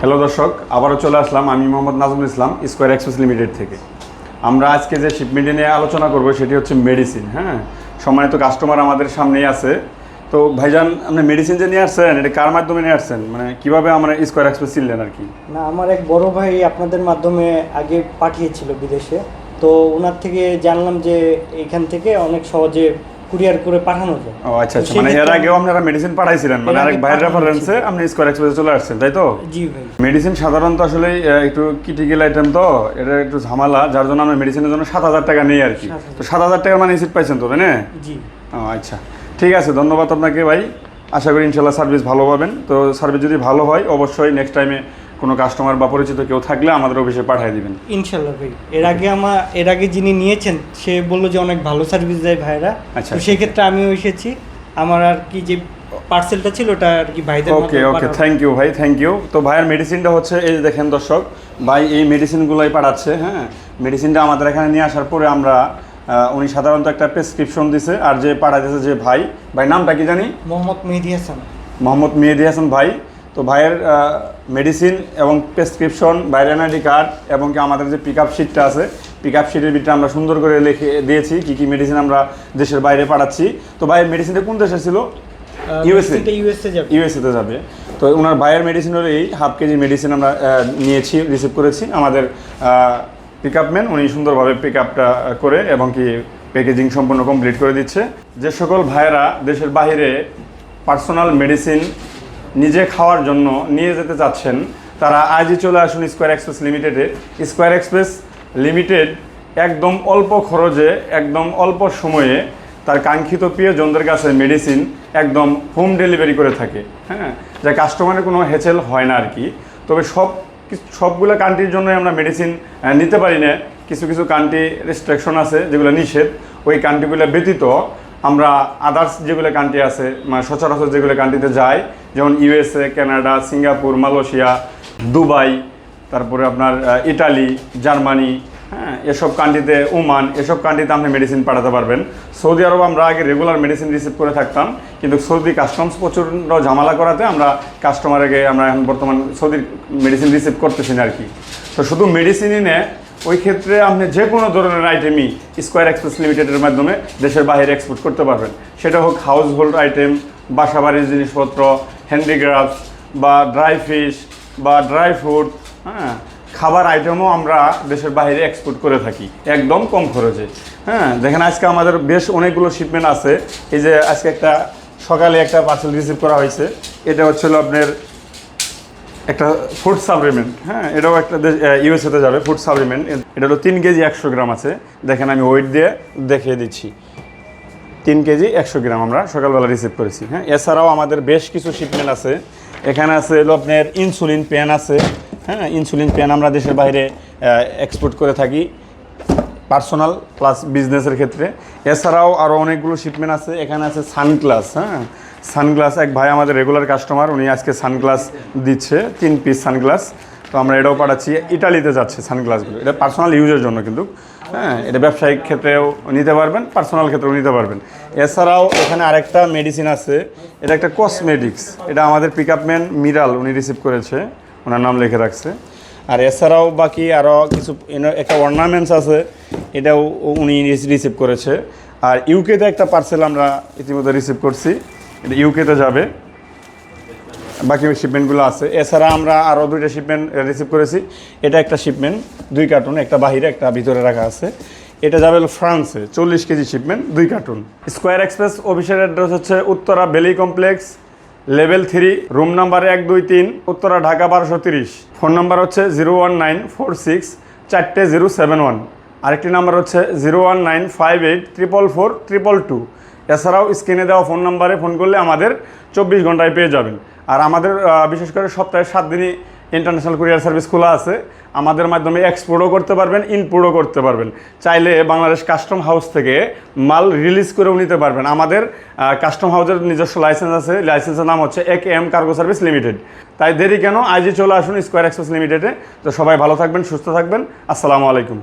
Hello দর্শক, আবারও চলে আসলাম আমি Mohammad Nazmul Islam, square express limited থেকে। আমরা আজকে যে শিপমেন্ট নিয়ে আলোচনা করব সেটি হচ্ছে মেডিসিন। হ্যাঁ, সম্মানিত কাস্টমার আমাদের সামনেই আছে। তো ভাইজান, আপনি মেডিসিন যে নিয়ে আসছেন, এটা কার মাধ্যমে নিয়ে আসছেন? মানে কীভাবে আমরা স্কয়ার এক্সপ্রেস চিনলেন আর কি? না, আমার এক বড় ভাই আপনাদের মাধ্যমে আগে পাঠিয়েছিল বিদেশে, তো ওনার থেকে জানলাম যে এখান থেকে অনেক সহজে কুরিয়ার করে পাঠানো যায়। ও আচ্ছা আচ্ছা, মানে এর আগেও আপনারা মেডিসিন পাঠাইছিলেন, মানে আরেক ভাইয়ের রেফারেন্সে আপনি স্কয়ার এক্সপ্রেসে চলে আসছেন, তাই তো? জি ভাই। মেডিসিন সাধারণত আসলে একটু ক্রিটিক্যাল আইটেম, তো এটা একটু ঝামেলা, যার জন্য আমরা মেডিসিনের জন্য 7,000 টাকা নিই আর কি। তো 7,000 টাকার মানে রিসিপ্ট পাইছেন তো, তাই না? জি। ও আচ্ছা, ঠিক আছে, ধন্যবাদ আপনাকে ভাই। আশা করি ইনশাল্লাহ সার্ভিস ভালো পাবেন। তো সার্ভিস যদি ভালো হয় অবশ্যই নেক্সট টাইমে কোনো কাস্টমার বা পরিচিত কেউ থাকলে আমাদের অফিসে পাঠিয়ে দিবেন ইনশাল্লাহ ভাই। এর আগে যিনি নিয়েছেন সে বললো যে অনেক ভালো সার্ভিস দেয় ভাইরা। আচ্ছা, তো সেই ক্ষেত্রে আমিও এসেছি, আমার আর কি যে পার্সেলটা ছিল ওটা আর কি ভাইদের ওকে ওকে, থ্যাংক ইউ ভাই, থ্যাংক ইউ। তো ভাইয়ের মেডিসিনটা হচ্ছে এই যে দেখেন দর্শক, ভাই এই মেডিসিনগুলোই পাঠাচ্ছে। হ্যাঁ, মেডিসিনটা আমাদের এখানে নিয়ে আসার পরে আমরা উনি সাধারণত একটা প্রেসক্রিপশন দিছে, আর যে পাঠাইতেছে যে ভাই নামটা কি জানি? মোহাম্মদ মেহেদি হাসান। মোহাম্মদ মেহেদি হাসান ভাই। তো ভাইয়ের মেডিসিন এবং প্রেসক্রিপশন, ভাইয়ের এনআইডি কার্ড এবং কি আমাদের যে পিক আপ শিটটা আছে, পিক আপ শিটের ভিতরে আমরা সুন্দর করে লিখে দিয়েছি কী কী মেডিসিন আমরা দেশের বাইরে পাঠাচ্ছি। তো ভাইয়ের মেডিসিনটা কোন দেশে ছিল? ইউএসএতে যাবে। তো ওনার ভাইয়ের মেডিসিন হলো এই ½ কেজি মেডিসিন আমরা নিয়েছি, রিসিভ করেছি। আমাদের পিক আপ ম্যান উনি সুন্দরভাবে পিক আপটা করে এবং কি প্যাকেজিং সম্পূর্ণ কমপ্লিট করে দিচ্ছে। যে সকল ভাইয়েরা দেশের বাইরে পার্সোনাল মেডিসিন নিজে খাওয়ার জন্য নিয়ে যেতে চাচ্ছেন, তারা আজই চলে আসুন স্কয়ার এক্সপ্রেস লিমিটেডে। স্কয়ার এক্সপ্রেস লিমিটেড একদম অল্প খরচে, একদম অল্প সময়ে তার কাঙ্ক্ষিত প্রিয়জনদের কাছে মেডিসিন একদম হোম ডেলিভারি করে থাকে। হ্যাঁ, যা কাস্টমারের কোনো হেচেল হয় না আর কি। তবে সবগুলো কান্ট্রির জন্যই আমরা মেডিসিন নিতে পারি না। কিছু কিছু কান্ট্রি রেস্ট্রিকশন আছে যেগুলো নিষেধ, ওই কান্ট্রিগুলো ব্যতীত আমরা আদার্স যেগুলো কান্ট্রি আছে, মানে সচরাচর যেগুলো কান্ট্রিতে যাই, যেমন USA, Canada, Singapore, Malaysia, Dubai, তারপরে আপনার ইটালি, জার্মানি, হ্যাঁ, এসব কান্ট্রিতে, ওমান, এসব কান্ট্রিতে আপনি মেডিসিন পাঠাতে পারবেন। সৌদি আরব আমরা আগে রেগুলার মেডিসিন রিসিভ করে থাকতাম, কিন্তু সৌদি কাস্টমস প্রচণ্ড ঝামেলা করাতে আমরা কাস্টমারকে আমরা এখন বর্তমান সৌদির মেডিসিন রিসিভ করতেছি না আর কি। তো শুধু মেডিসিনই নেয়, ওই ক্ষেত্রে আপনি যে কোনো ধরনের আইটেমই স্কয়ার এক্সপ্রেস লিমিটেডের মাধ্যমে দেশের বাইরে এক্সপোর্ট করতে পারবেন। সেটা হোক হাউস হোল্ড আইটেম, বাসাবাড়ির জিনিসপত্র, হ্যান্ডিক্রাফটস বা ড্রাই ফিশ বা ড্রাই ফ্রুট, হ্যাঁ, খাবার আইটেমও আমরা দেশের বাইরে এক্সপোর্ট করে থাকি একদম কম খরচে। হ্যাঁ, দেখেন আজকে আমাদের বেশ অনেকগুলো শিপমেন্ট আছে। এই যে আজকে সকালে একটা পার্সেল রিসিভ করা হয়েছে, এটা হচ্ছিল আপনার একটা ফুড সাপ্লিমেন্ট। হ্যাঁ, এটাও একটা ইউএসএতে যাবে ফুড সাপ্লিমেন্ট। এটা হলো 3 কেজি 100 গ্রাম আছে। দেখেন আমি ওয়েট দিয়ে দেখিয়ে দিচ্ছি, 3 কেজি 100 গ্রাম আমরা সকালবেলা রিসিভ করেছি। হ্যাঁ, এছাড়াও আমাদের বেশ কিছু শিপমেন্ট আছে। এখানে আছে হলো আপনার ইনসুলিন পেন আছে। হ্যাঁ, ইনসুলিন পেন আমরা দেশের বাইরে এক্সপোর্ট করে থাকি পার্সোনাল প্লাস বিজনেসের ক্ষেত্রে। এছাড়াও আরও অনেকগুলো শিপমেন্ট আছে। এখানে আছে সানগ্লাস। হ্যাঁ, সানগ্লাস এক ভাই আমাদের রেগুলার কাস্টমার, উনি আজকে সানগ্লাস দিচ্ছে 3 পিস সানগ্লাস। তো আমরা এটাও পাঠাচ্ছি, ইটালিতে যাচ্ছে সানগ্লাসগুলো। এটা পার্সোনাল ইউজের জন্য কিন্তু। হ্যাঁ, এটা ব্যবসায়িক ক্ষেত্রেও নিতে পারবেন, পার্সোনাল ক্ষেত্রেও নিতে পারবেন। এছাড়াও এখানে আরেকটা মেডিসিন আছে, এটা একটা কসমেটিক্স। এটা আমাদের পিক আপ ম্যান মিরাল উনি রিসিভ করেছে, ওনার নাম লিখে রাখছে। আর এছাড়াও বাকি আরও কিছু একটা অর্নামেন্টস আছে, এটাও উনি রিসিভ করেছে। আর ইউকেতে একটা পার্সেল আমরা ইতিমধ্যে রিসিভ করছি, এটা ইউকেতে যাবে। বাকি শিপমেন্টগুলো আছে। এছাড়া আমরা আরও 2টা শিপমেন্ট রিসিভ করেছি। এটা একটা শিপমেন্ট 2 কার্টুন, একটা বাহিরে একটা ভিতরে রাখা আছে। এটা যাবে ফ্রান্সে 40 KG shipment 2 cartoon. Square express অফিসের অ্যাড্রেস হচ্ছে উত্তরা বেলি complex, level 3, room number 123, Uttara, Dhaka 1230। Phone number হচ্ছে 01946 4071। আরেকটি নাম্বার হচ্ছে 01958444222। এছাড়াও স্ক্রিনে দেওয়া ফোন নাম্বারে ফোন করলে আমাদের 24 ঘন্টায় পেয়ে যাবেন। আর আমাদের বিশেষ করে সপ্তাহে 7 দিনই ইন্টারন্যাশনাল কুরিয়ার সার্ভিস খোলা আছে। আমাদের মাধ্যমে এক্সপোর্টও করতে পারবেন, ইনপোর্টও করতে পারবেন। চাইলে বাংলাদেশ কাস্টম হাউস থেকে মাল রিলিজ করেও নিতে পারবেন। আমাদের কাস্টম হাউসের নিজস্ব লাইসেন্স আছে, লাইসেন্সের নাম হচ্ছে AKM কার্গো সার্ভিস লিমিটেড। তাই দেরি কেন, আজই চলে আসুন স্কয়ার এক্সপ্রেস লিমিটেডে। তো সবাই ভালো থাকবেন, সুস্থ থাকবেন। আসসালামু আলাইকুম।